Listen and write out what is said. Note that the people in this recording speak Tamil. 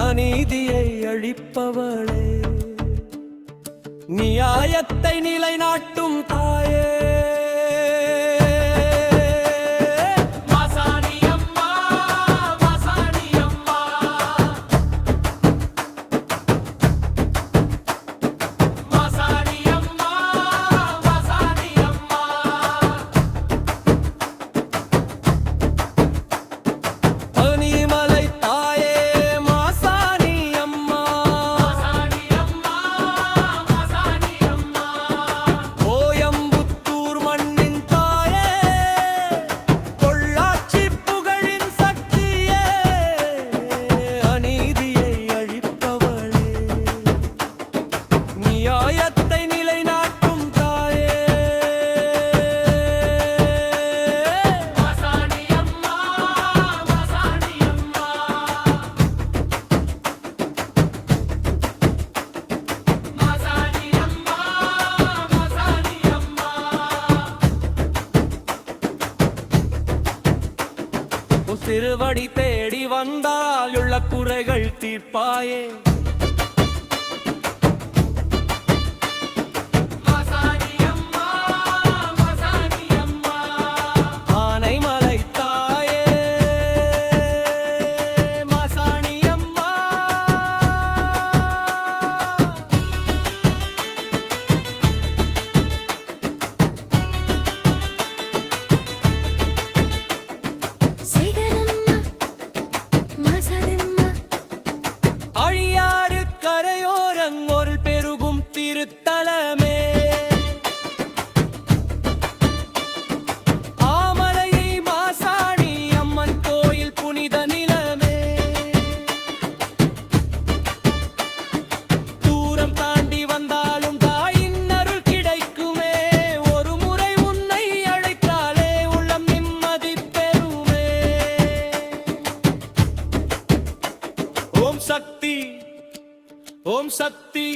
அநீதியை அழிப்பவளே, நியாயத்தை நிலைநாட்டும் தாயே. திருவடி தேடி வந்தால் உள்ள குறைகள் தீர்ப்பாயே. ஆனைமலை தாயே மாசாணி அம்மா, அழியாறு கரையோரங்கொரு பெருகும் திருத்தலமே, ஆமலையை மாசாணி அம்மன் கோயில் புனித நிலமே. தூரம் தாண்டி வந்தாலும் தாயின் அருள் கிடைக்குமே, ஒரு முறை உன்னை அழைத்தாலே உள்ளம் நிம்மதி பெறுமே. ஓம் சக்தி, ஓம் சக்தி,